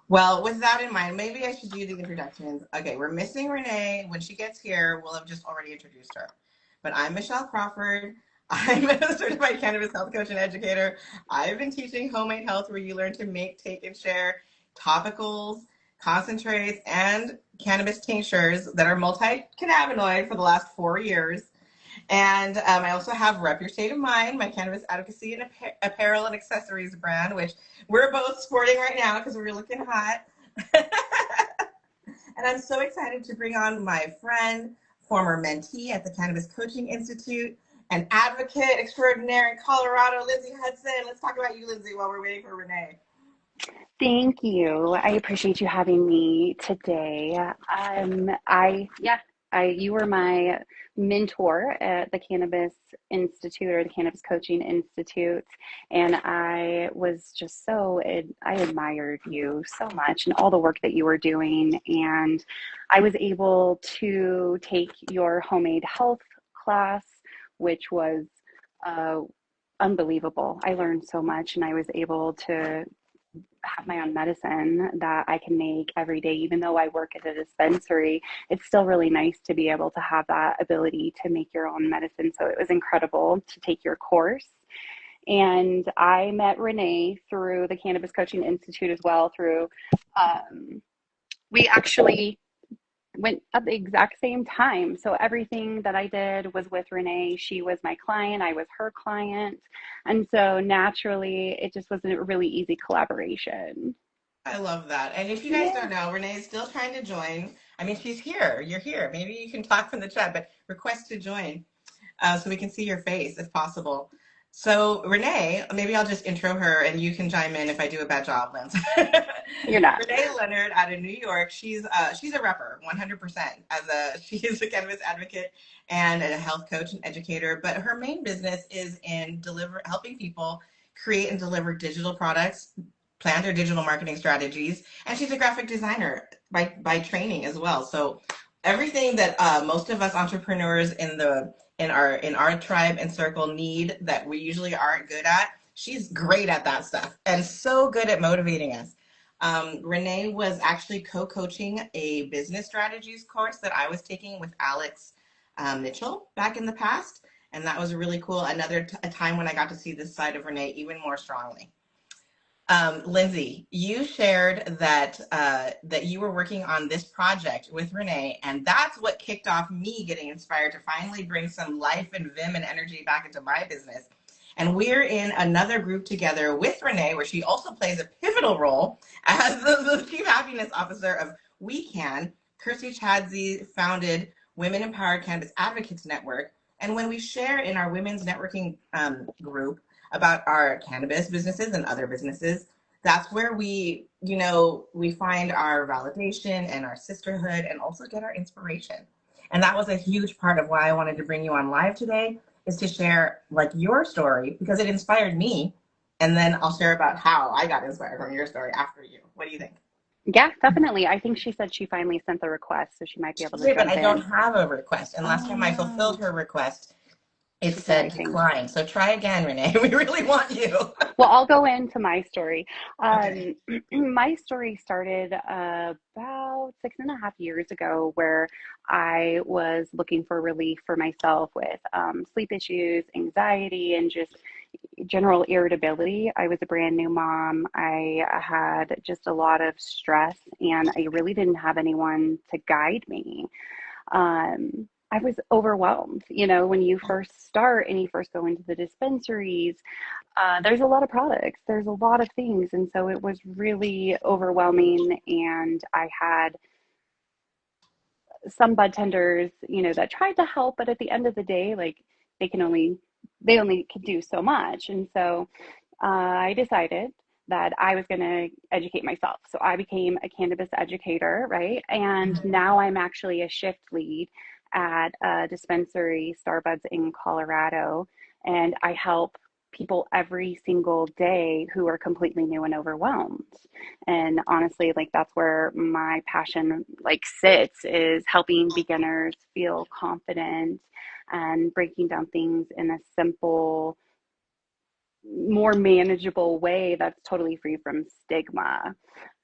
Well, with that in mind, maybe I should do the introductions. Okay, we're missing Renee. When she gets here, we'll have just already introduced her. But I'm Michelle Crawford. I'm a certified cannabis health coach and educator. I've been teaching homemade health where you learn to make, take, and share topicals, concentrates, and cannabis tinctures that are multi-cannabinoid for the last 4 years. And I also have Rep Your State of Mind, my cannabis advocacy and apparel and accessories brand, which we're both sporting right now because we're looking hot. And I'm so excited to bring on my friend, former mentee at the Cannabis Coaching Institute, and advocate extraordinaire in Colorado, Lindsey Hudson. Let's talk about you, Lindsey, while we're waiting for Renee. Thank you. I appreciate you having me today. You were my mentor at the Cannabis Institute or the Cannabis Coaching Institute, and I was just I admired you so much and all the work that you were doing. And I was able to take your homemade health class, which was uh, unbelievable. I learned so much, and I was able to have my own medicine that I can make every day. Even though I work at a dispensary, it's still really nice to be able to have that ability to make your own medicine. So it was incredible to take your course. And I met Renee through the Cannabis Coaching Institute as well. We actually went at the exact same time. So everything that I did was with Renee. She was my client, I was her client. And so naturally, it just was a really easy collaboration. I love that. And if you guys Yeah. don't know, Renee is still trying to join. I mean, she's here. You're here. Maybe you can talk from the chat, but request to join so we can see your face if possible. So Renee, maybe I'll just intro her and you can chime in if I do a bad job, Linz. You're not. Renee Leonard out of New York. She's a rapper, 100%. She is a cannabis advocate and a health coach and educator. But her main business is in helping people create and deliver digital products, plan their digital marketing strategies, and she's a graphic designer by training as well. So everything that most of us entrepreneurs in our tribe and circle need that we usually aren't good at, she's great at that stuff and so good at motivating us. Renee was actually co-coaching a business strategies course that I was taking with Alex Mitchell back in the past, and that was really cool. A time when I got to see this side of Renee even more strongly. Lindsey, you shared that you were working on this project with Renee, and that's what kicked off me getting inspired to finally bring some life and vim and energy back into my business. And we're in another group together with Renee, where she also plays a pivotal role as the Chief Happiness Officer of We Can. Kirsty Chadsey founded Women Empowered Cannabis Advocates Network. And when we share in our women's networking group about our cannabis businesses and other businesses, that's where we find our validation and our sisterhood and also get our inspiration. And that was a huge part of why I wanted to bring you on live today, is to share like your story, because it inspired me. And then I'll share about how I got inspired from your story after you. What do you think? Yeah, definitely. I think she said she finally sent the request, so she might be She able to did, but jump I don't in. have a request. And last Oh time I no. fulfilled her request, it She said, said I think. decline. So try again, Renee. We really want you. Well, I'll go into my story. Okay. My story started about 6.5 years ago, where I was looking for relief for myself with sleep issues, anxiety, and just general irritability. I was a brand new mom. I had just a lot of stress, and I really didn't have anyone to guide me. I was overwhelmed. You know, when you first start and you first go into the dispensaries, there's a lot of products, there's a lot of things. And so it was really overwhelming. And I had some bud tenders, that tried to help, but at the end of the day, like they only could do so much. And so I decided that I was going to educate myself. So I became a cannabis educator, right? And now I'm actually a shift lead at a dispensary, Starbuds in Colorado. And I help people every single day who are completely new and overwhelmed. And honestly, like that's where my passion like sits, is helping beginners feel confident and breaking down things in a simple, more manageable way that's totally free from stigma.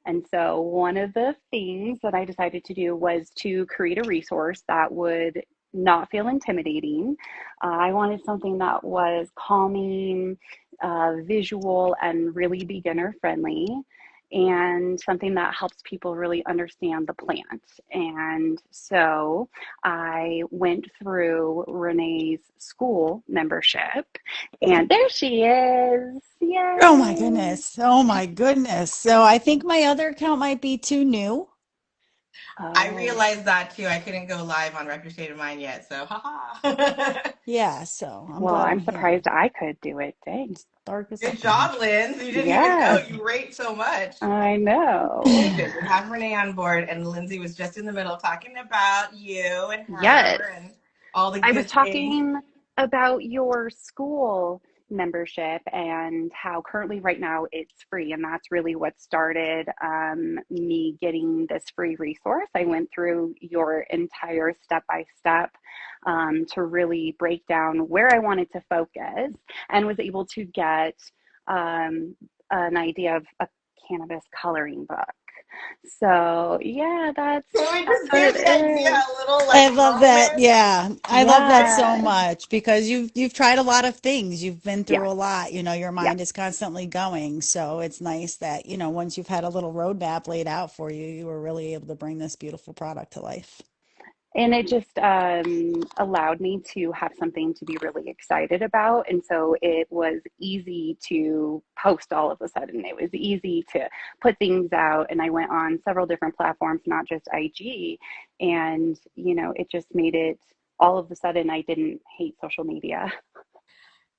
And so, one of the things that I decided to do was to create a resource that would not feel intimidating. I wanted something that was calming, visual, and really beginner friendly, and something that helps people really understand the plant. And so, I went through Renee's school membership, and there she is. Oh my Yay! goodness. Oh my goodness. So I think my other account might be too new. I Oh, realized that too. I couldn't go live on Rep Your State of Mind yet, so haha. Yeah, so I'm well, glad I'm I'm here. surprised I could do it. Dang. It's dark as Good heck in here. job, Linz. You didn't even know. Yes, You rate so much. I Okay, know. good. We have Renee on board, and Lindsay was just in the middle talking about you and Yes. her and all the I was good things. talking about your school membership and how currently right now it's free. And that's really what started me getting this free resource. I went through your entire step by step to really break down where I wanted to focus and was able to get an idea of a cannabis coloring book. So yeah, Can we that's just what give it the idea is. a little I like love that. moment? Yeah. I love that so Yes. much because you've tried a lot of things. You've been through Yes. a lot. Your Yes. mind is constantly going. So it's nice that, once you've had a little roadmap laid out for you, you were really able to bring this beautiful product to life. And it just allowed me to have something to be really excited about. And so it was easy to post all of a sudden. It was easy to put things out. And I went on several different platforms, not just IG. And, it just made it all of a sudden, I didn't hate social media.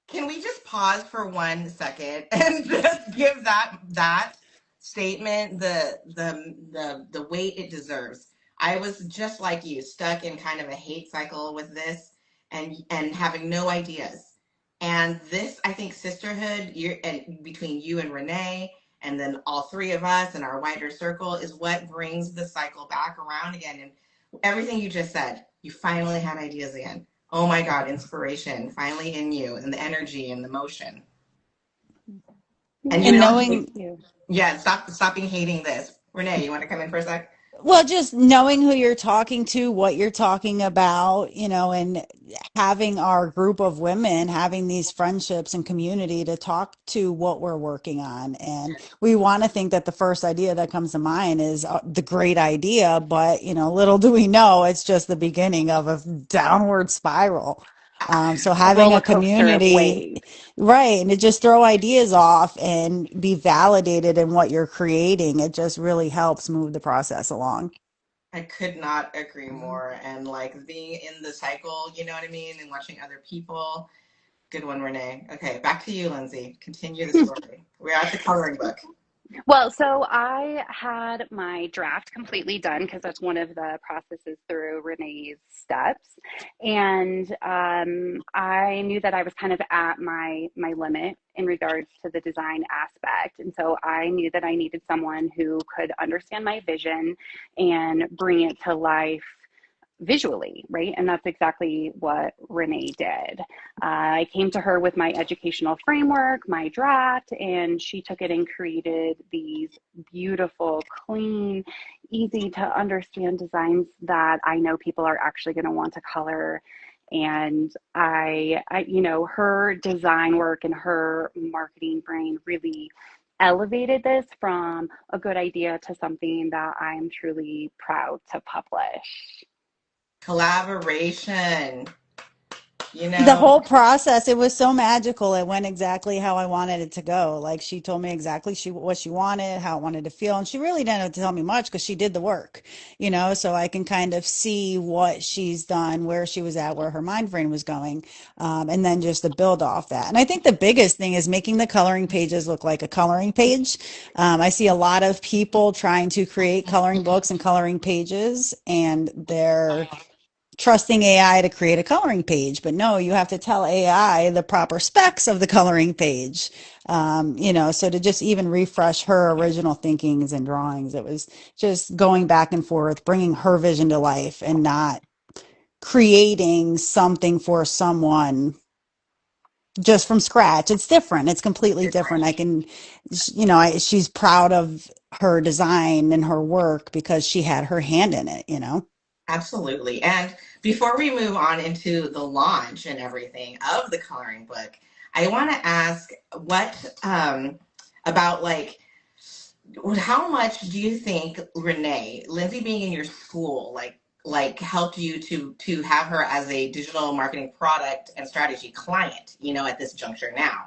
Can we just pause for 1 second and just give that statement the weight it deserves? I was just like you, stuck in kind of a hate cycle with this and having no ideas. And this, I think, sisterhood, and between you and Renee, and then all three of us and our wider circle is what brings the cycle back around again. And everything you just said, you finally had ideas again. Oh my God, inspiration finally in you and the energy and the motion. And you And know, Thank knowing you. yeah, stopping hating this. Renee, you want to come in for a sec? Well, just knowing who you're talking to, what you're talking about, and having our group of women having these friendships and community to talk to what we're working on. And we want to think that the first idea that comes to mind is the great idea, but, little do we know it's just the beginning of a downward spiral. So A having a roller coaster of community, waves. right, and to just throw ideas off and be validated in what you're creating, it just really helps move the process along. I could not agree more. And like being in the cycle, you know what I mean? And watching other people. Good one, Renee. Okay, back to you, Lindsay. Continue the story. We're at the coloring book. Well, so I had my draft completely done because that's one of the processes through Renee's steps, and I knew that I was kind of at my limit in regards to the design aspect, and so I knew that I needed someone who could understand my vision and bring it to life visually, right? And that's exactly what Renee did. I came to her with my educational framework, my draft, and she took it and created these beautiful, clean, easy to understand designs that I know people are actually going to want to color. And her design work and her marketing brain really elevated this from a good idea to something that I'm truly proud to publish. Collaboration. You The know, whole process, it was so magical. It went exactly how I wanted it to go. Like she told me exactly what she wanted, how it wanted to feel, and she really didn't have to tell me much because she did the work, so I can kind of see what she's done, where she was at, where her mind frame was going, and then just to build off that. And I think the biggest thing is making the coloring pages look like a coloring page. I see a lot of people trying to create coloring books and coloring pages, and they're trusting AI to create a coloring page, but no, you have to tell AI the proper specs of the coloring page. So to just even refresh her original thinkings and drawings, it was just going back and forth, bringing her vision to life and not creating something for someone just from scratch. It's different. It's completely different. I can, she's proud of her design and her work because she had her hand in it, you know? Absolutely. And before we move on into the launch and everything of the coloring book, I want to ask about like, how much do you think Renee, Lindsey being in your school, like helped you to have her as a digital marketing product and strategy client, at this juncture now?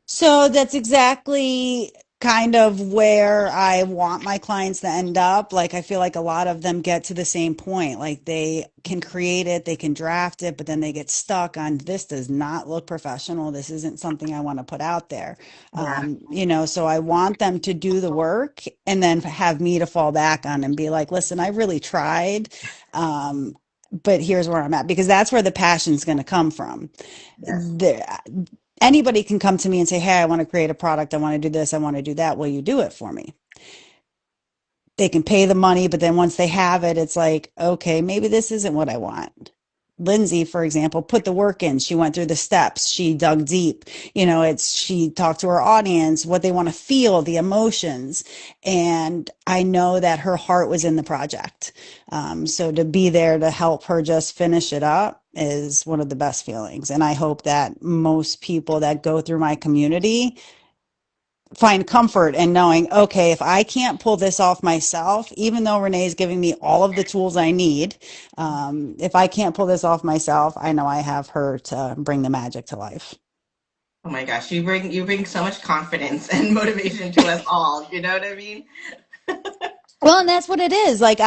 So that's exactly kind of where I want my clients to end up. Like, I feel like a lot of them get to the same point. Like, they can create it, they can draft it, but then they get stuck on this does not look professional. This isn't something I want to put out there. Yeah. So I want them to do the work and then have me to fall back on and be like, listen, I really tried. But here's where I'm at because that's where the passion's going to come from. Yes. There, anybody can come to me and say, hey, I want to create a product. I want to do this. I want to do that. Will you do it for me? They can pay the money, but then once they have it, it's like, okay, maybe this isn't what I want. Lindsey, for example, put the work in. She went through the steps. She dug deep. She talked to her audience, what they want to feel, the emotions. And I know that her heart was in the project. So to be there to help her just finish it up is one of the best feelings. And I hope that most people that go through my community find comfort in knowing, okay, if I can't pull this off myself, even though Renee is giving me all of the tools I need, if I can't pull this off myself, I know I have her to bring the magic to life. Oh my gosh, you bring so much confidence and motivation to us all. You know what I mean? Well, and that's what it is. Like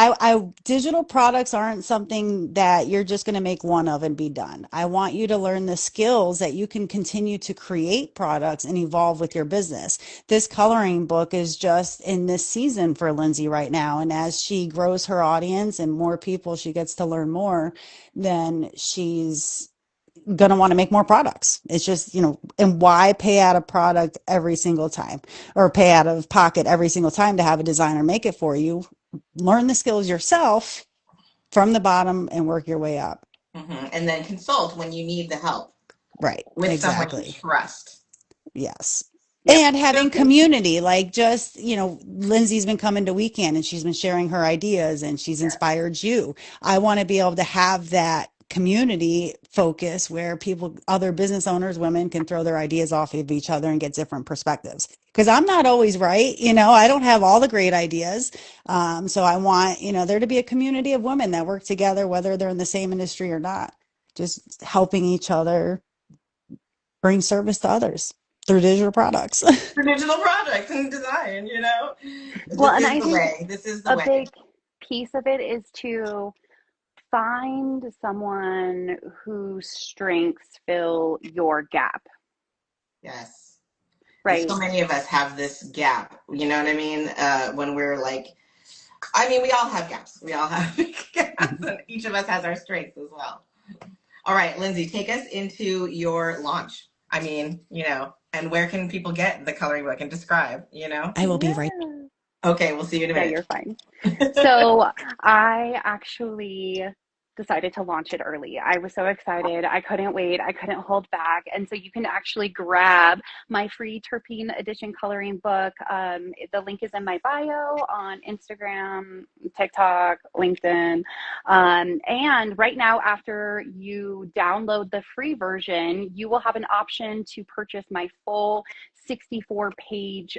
digital products aren't something that you're just going to make one of and be done. I want you to learn the skills that you can continue to create products and evolve with your business. This coloring book is just in this season for Lindsey right now. And as she grows her audience and more people she gets to learn more, then she's going to want to make more products. It's just, and why pay out of product every single time or pay out of pocket every single time to have a designer make it for you? Learn the skills yourself from the bottom and work your way up. And then consult when you need the help Right. with someone you Exactly. trust. Yes. Yep. And having community, like just, Lindsey's been coming to weekend and she's been sharing her ideas and she's Yeah. inspired you. I want to be able to have that community focus where other business owners, women can throw their ideas off of each other and get different perspectives. Because I'm not always right. I don't have all the great ideas. So I want, there to be a community of women that work together, whether they're in the same industry or not, just helping each other bring service to others through digital products. For digital products and design, Well, this and is I the think way. This is the a way. big piece of it is to find someone whose strengths fill your gap, Yes. And so right? many of us have this gap, you know what I mean? When we're like, I mean, we all have gaps. We all have gaps, and each of us has our strengths as well. All right, Lindsey, take us into your launch. I mean, and where can people get the coloring book and describe? I will be right. Yeah. Okay, we'll see you in a Yeah, minute. you're fine. So I actually decided to launch it early. I was so excited. I couldn't wait. I couldn't hold back. And so you can actually grab my free terpene edition coloring book. The link is in my bio on Instagram, TikTok, LinkedIn. And right now, after you download the free version, you will have an option to purchase my full 64-page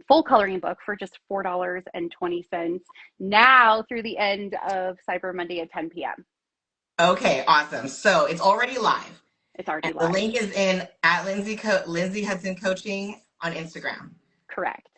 full coloring book for just $4.20 now through the end of Cyber Monday at 10 p.m. Okay, awesome. So it's already live. It's And already the live. link is in at Lindsey Hudson Coaching on Instagram. Correct.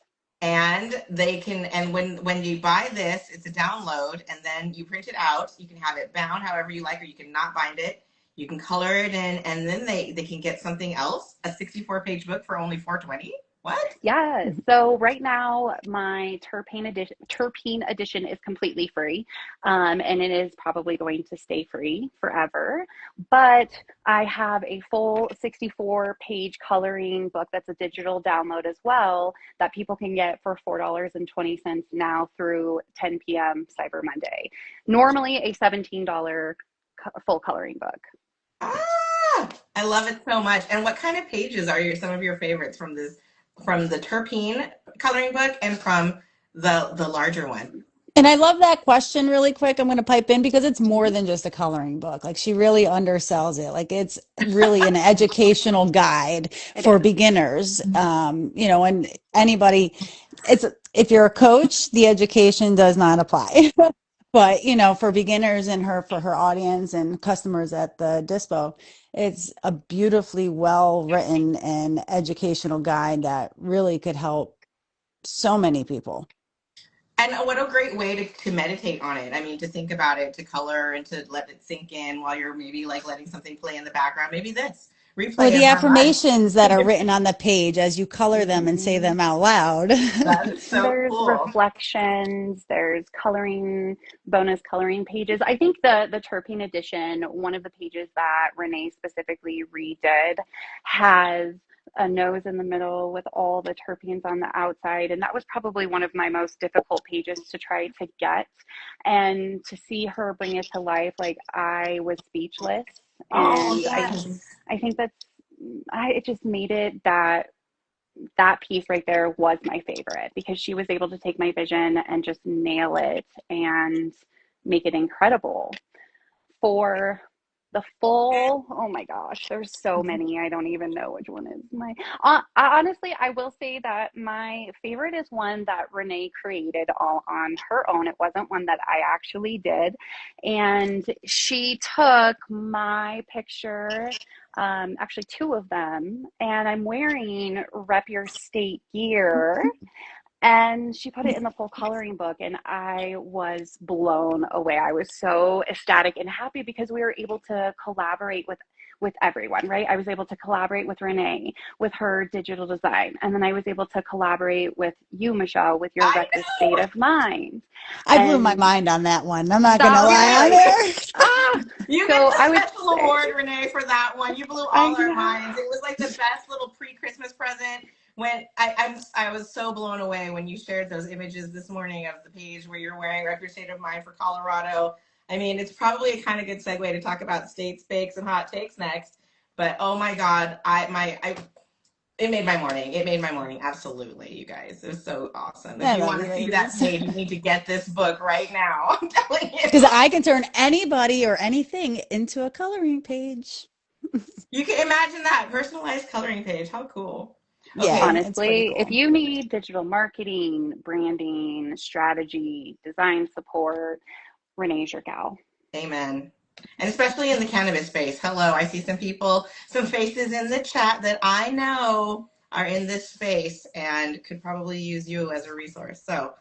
And when you buy this, it's a download and then you print it out. You can have it bound however you like, or you can not bind it. You can color it in, and then they can get something else, a 64-page book for only $4.20. What? Yeah. So right now, my terpene edition is completely free, and it is probably going to stay free forever. But I have a full 64-page coloring book that's a digital download as well that people can get for $4.20 now through 10 p.m. Cyber Monday. Normally a $17 full coloring book. Ah, I love it so much. And what kind of pages are some of your favorites from the terpene coloring book and from the larger one? And I love that question really quick. I'm going to pipe in because it's more than just a coloring book. Like she really undersells it. Like it's really an educational guide It for is. beginners. And anybody, it's, if you're a coach, the education does not apply. But, for beginners and for her audience and customers at the dispo, it's a beautifully well written and educational guide that really could help so many people. And what a great way to meditate on it. I mean, to think about it, to color and to let it sink in while you're maybe like letting something play in the background. Maybe this Or replay the of her life. affirmations that are written on the page as you color them and say them out loud. That is so There's cool. reflections, there's coloring, bonus coloring pages. I think the terpene edition, one of the pages that Renee specifically redid, has a nose in the middle with all the terpenes on the outside. And that was probably one of my most difficult pages to try to get. And to see her bring it to life, like I was speechless. Oh, And yes. I think it just made it that piece right there was my favorite because she was able to take my vision and just nail it and make it incredible. For the full, oh my gosh, there's so many. I don't even know which one is my. Honestly, I will say that my favorite is one that Renee created all on her own. It wasn't one that I actually did. And she took my picture, actually two of them, and I'm wearing Rep Your State gear. And she put it in the full coloring book, and I was blown away. I was so ecstatic and happy because we were able to collaborate with everyone, right? I was able to collaborate with Renee with her digital design, and then I was able to collaborate with you, Michelle, with your I Rep Your State know. of Mind. I blew my And mind on that one. I'm not going to that was lie on Really? there. ah, You get so the I would special say award, Renee, for that one. You blew I all our minds. know. It was like the best little pre-Christmas present. When I was so blown away when you shared those images this morning of the page where you're wearing Rep Your State of Mind for Colorado. I mean, it's probably a kind of good segue to talk about state bakes and hot takes next. But oh my God, it made my morning. It made my morning. Absolutely, you guys. It was so awesome. If I you love want you, to see that ladies. page, you need to get this book right now. I'm telling Because you. I can turn anybody or anything into a coloring page. You can imagine that personalized coloring page. How cool. Yeah, Okay. it's pretty Honestly, if cool. you need digital marketing, branding, strategy, design support, Renee's your gal. Amen. And especially in the cannabis space. Hello, I see some faces in the chat that I know are in this space and could probably use you as a resource. So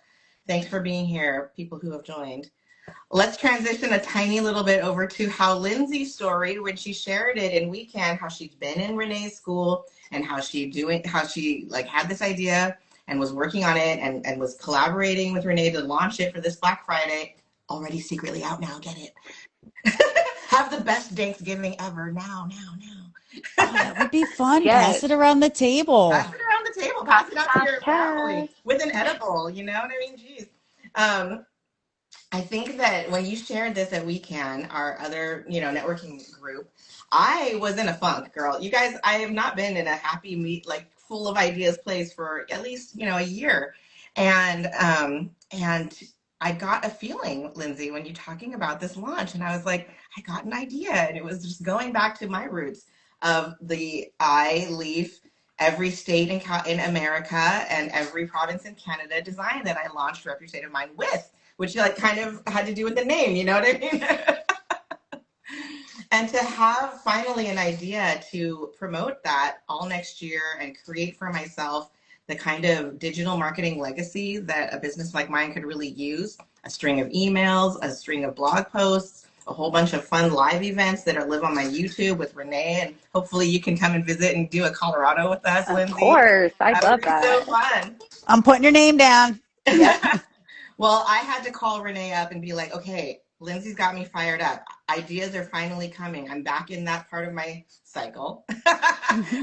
thanks for being here, people who have joined. Let's transition a tiny little bit over to how Lindsey's story, when she shared it in Weekend, how she's been in Renee's school and how she like had this idea and was working on it and was collaborating with Renee to launch it for this Black Friday. Already secretly out now, get it? Have the best Thanksgiving ever now. Oh, that would be fun. Pass Yes. it around the table. Pass it around the table. Pass it out to Pass, your pass. family with an edible. You know what I mean? Jeez. Um, I think that when you shared this at WeCan, our other, networking group, I was in a funk, girl. You guys, I have not been in a happy meet, like full of ideas place for at least, a year. And I got a feeling, Lindsey, when you're talking about this launch, and I was like, I got an idea. And it was just going back to my roots of the I leaf every state in America and every province in Canada design that I launched Rep Your State of Mind with, which like kind of had to do with the name, you know what I mean? And to have finally an idea to promote that all next year and create for myself the kind of digital marketing legacy that a business like mine could really use, a string of emails, a string of blog posts, a whole bunch of fun live events that are live on my YouTube with Renee, and hopefully you can come and visit and do a Colorado with us, Of Lindsey. course. I'd That would love be so that. fun. I'm putting your name down. Yep. Well, I had to call Renee up and be like, okay, Lindsey's got me fired up. Ideas are finally coming. I'm back in that part of my cycle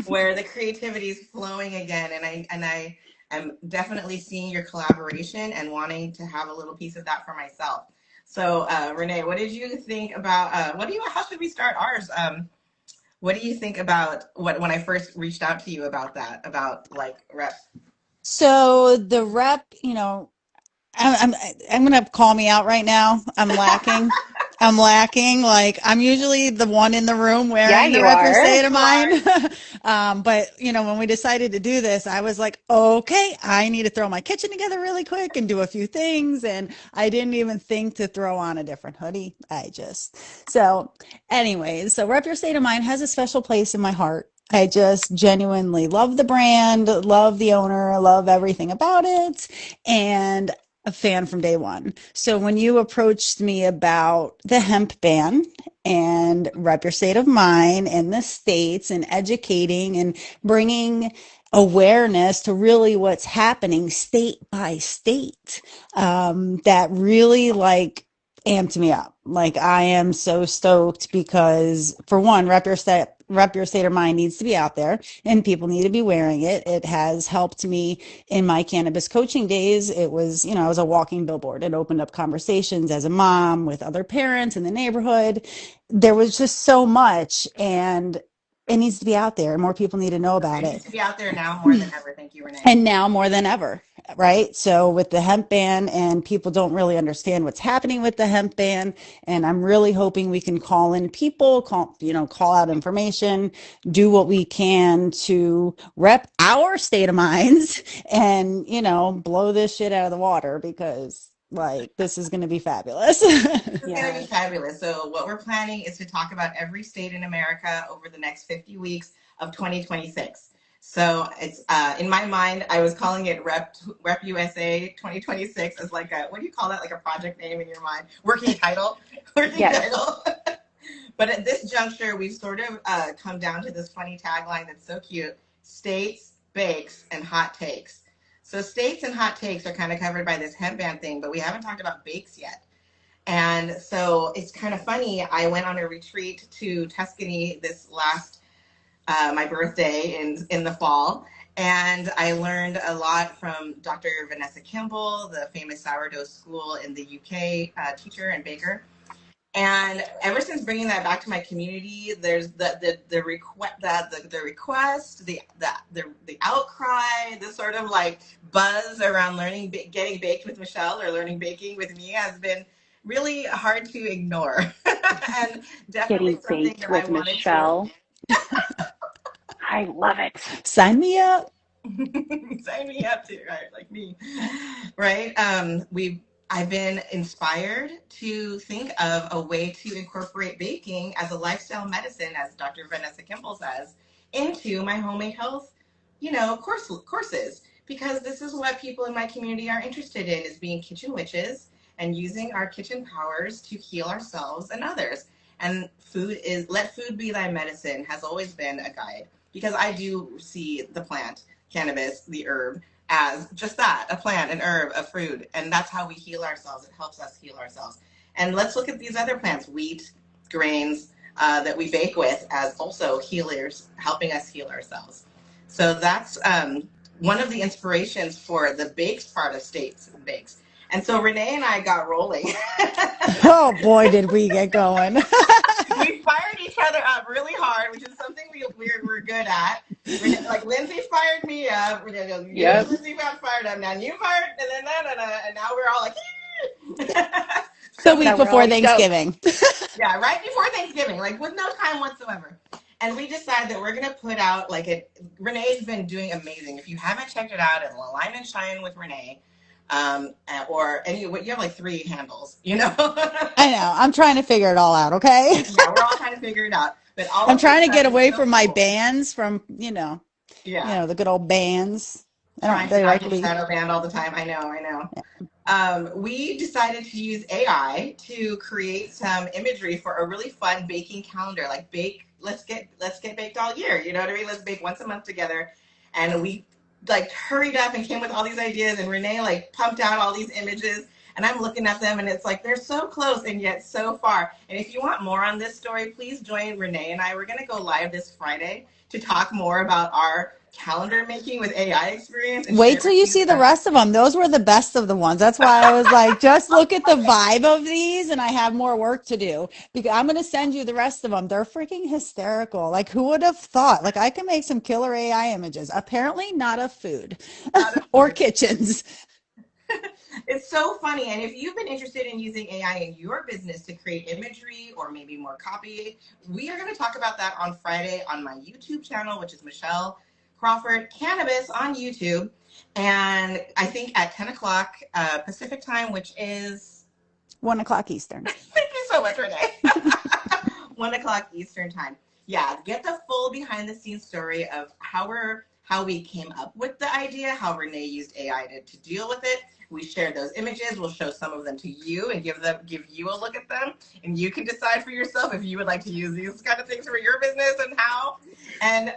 where the creativity is flowing again. And I am definitely seeing your collaboration and wanting to have a little piece of that for myself. So, Renee, what did you think about, how should we start ours? What do you think about what when I first reached out to you about that, about like rep? So the rep, I'm gonna call me out right now. I'm lacking. I'm lacking. Like I'm usually the one in the room Yeah, wearing the you Rep Your are. State of You are. Mind. But when we decided to do this, I was like, okay, I need to throw my kitchen together really quick and do a few things. And I didn't even think to throw on a different hoodie. So anyways, so Rep Your State of Mind has a special place in my heart. I just genuinely love the brand, love the owner, love everything about it. And a fan from day one. So when you approached me about the hemp ban and Rep Your State of Mind in the states and educating and bringing awareness to really what's happening state by state, that really amped me up. Like I am so stoked because for one, Rep Your State of Mind needs to be out there and people need to be wearing it. It has helped me in my cannabis coaching days. It was, I was a walking billboard. It opened up conversations as a mom with other parents in the neighborhood. There was just so much and it needs to be out there. More people need to know about It needs it. to be out there now more than ever. Thank you, Renee. And now more than ever, right? So with the hemp ban and people don't really understand what's happening with the hemp ban. And I'm really hoping we can call in people, call out information, do what we can to rep our state of minds and, blow this shit out of the water because this is going to be fabulous. This is going to be Yes. fabulous. So, what we're planning is to talk about every state in America over the next 50 weeks of 2026. So, it's in my mind, I was calling it Rep USA 2026 as like a, what do you call that? Like a project name in your mind? Working title? Working Yes. title. But at this juncture, we've sort of come down to this funny tagline that's so cute: states, bakes, and hot takes. So, states and hot takes are kind of covered by this hemp ban thing, but we haven't talked about bakes yet. And so it's kind of funny. I went on a retreat to Tuscany this last my birthday in the fall, and I learned a lot from Dr. Vanessa Kimball, the famous sourdough school in the UK teacher and baker. And ever since bringing that back to my community, there's the request, the request, the outcry, the sort of like buzz around learning getting baked with Michelle or learning baking with me has been really hard to ignore, and definitely Getting something baked that I with wanted to. Michelle. I love it. Sign me up. Sign me up too, right? Like me, right? I've been inspired to think of a way to incorporate baking as a lifestyle medicine, as Dr. Vanessa Kimball says, into my homemade health, courses, because this is what people in my community are interested in: is being kitchen witches and using our kitchen powers to heal ourselves and others. And let food be thy medicine has always been a guide, because I do see the plant cannabis, the herb, as just that, a plant, an herb, a fruit. And that's how we heal ourselves. It helps us heal ourselves. And let's look at these other plants: wheat, grains, that we bake with, as also healers, helping us heal ourselves. So that's one of the inspirations for the bakes part of States and Bakes. And so Renee and I got rolling. Oh boy, did we get going. We fired each other up really hard, which is something we're good at. Like Lindsey fired me up. You and Yep. Lindsey got fired up. Now you fired, and then and now we're all like, The so we, week Now we're before all stoked. Thanksgiving. yeah, right before Thanksgiving, like with no time whatsoever. And we decided that we're gonna put out like it. Renee's been doing amazing. If you haven't checked it out, it's Line and Shine with Renee, or any. You have like 3 handles, I know. I'm trying to figure it all out, okay? Yeah, we're all trying to figure it out, but all I'm of this trying to stuff get is away so from my cool. bands from, Yeah, the good old bands. I don't trying to they not like to get be shadow banned all the time. I know, I know. We decided to use AI to create some imagery for a really fun baking calendar. Like bake, let's get baked all year. You know what I mean? Let's bake once a month together. And we like hurried up and came with all these ideas. And Renee like pumped out all these images. And I'm looking at them, and it's like they're so close and yet so far. And if you want more on this story, please join Renee and I. We're going to go live this Friday to talk more about our calendar making with AI experience and Wait share till with you you see the rest of them. Those were the best of the ones. That's why I was like, just look at the vibe of these, and I have more work to do because I'm going to send you the rest of them. They're freaking hysterical. Like, who would have thought? Like, I can make some killer AI images. Apparently, not of food not a or food. kitchens. It's so funny. And if you've been interested in using AI in your business to create imagery or maybe more copy, we are going to talk about that on Friday on my YouTube channel, which is Michelle Crawford Cannabis on YouTube. And I think at 10 o'clock Pacific time, which is 1 o'clock Eastern. thank you so much, Renee. 1 o'clock Eastern time. Yeah, get the full behind the scenes story of how we came up with the idea, how Renee used AI to deal with it. We shared those images. We'll show some of them to you and give you a look at them, and you can decide for yourself if you would like to use these kind of things for your business and how. And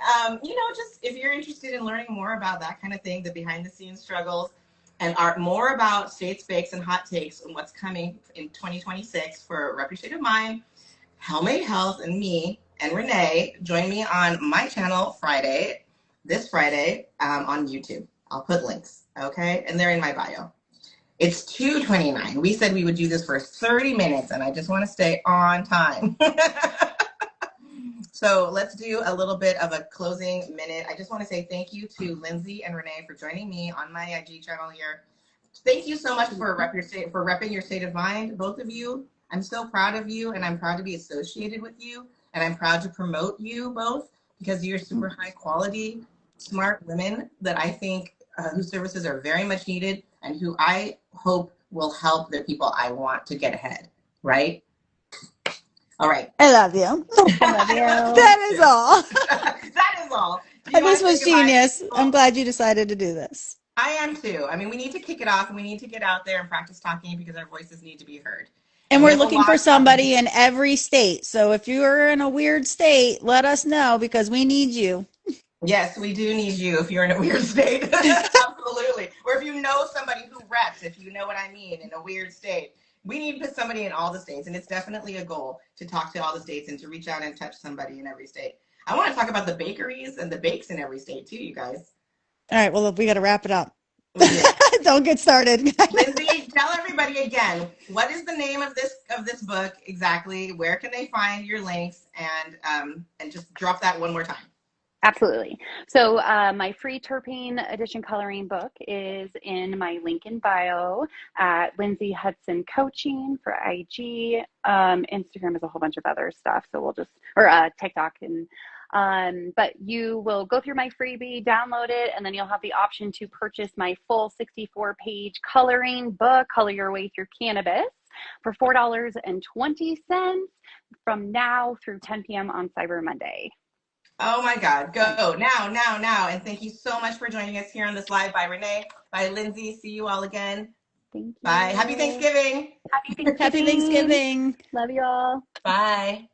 just if you're interested in learning more about that kind of thing, the behind the scenes struggles, and are more about states, bakes, and hot takes and what's coming in 2026 for Rep Your State of Mind, Helmade Health, and me and Renee, join me on my channel this Friday on YouTube. I'll put links, okay? And they're in my bio. It's 2:29. We said we would do this for 30 minutes, and I just want to stay on time. So let's do a little bit of a closing minute. I just want to say thank you to Lindsey and Renee for joining me on my IG channel here. Thank you so much for repping your state of mind, both of you. I'm so proud of you, and I'm proud to be associated with you, and I'm proud to promote you both because you're super high quality, smart women that I think whose services are very much needed and who I hope will help the people I want to get ahead, right? All right. I love you. I love you. That is all. That is all. Do you want This to say was goodbye to genius. people? I'm glad you decided to do this. I am too. I mean, we need to kick it off and we need to get out there and practice talking because our voices need to be heard. And We we're have a looking for lot coming. somebody in every state. So if you're in a weird state, let us know because we need you. Yes, we do need you if you're in a weird state. Absolutely. Or if you know somebody who reps, if you know what I mean, in a weird state. We need to put somebody in all the states. And it's definitely a goal to talk to all the states and to reach out and touch somebody in every state. I want to talk about the bakeries and the bakes in every state too, you guys. All right. Well, we got to wrap it up. We do. Don't get started. Lindsey, tell everybody again, what is the name of this book exactly? Where can they find your links? And just drop that one more time. Absolutely. So my free terpene addition coloring book is in my link in bio at Lindsey Hudson Coaching for IG. Instagram is a whole bunch of other stuff. So we'll just, or TikTok. But you will go through my freebie, download it, and then you'll have the option to purchase my full 64-page coloring book, Color Your Way Through Cannabis, for $4.20 from now through 10 p.m. on Cyber Monday. Oh my God, go now. And thank you so much for joining us here on this live. By Renee, by Lindsey. See you all again. Thank you. Bye. Happy Thanksgiving. Happy Thanksgiving. Happy Thanksgiving. Love you all. Bye.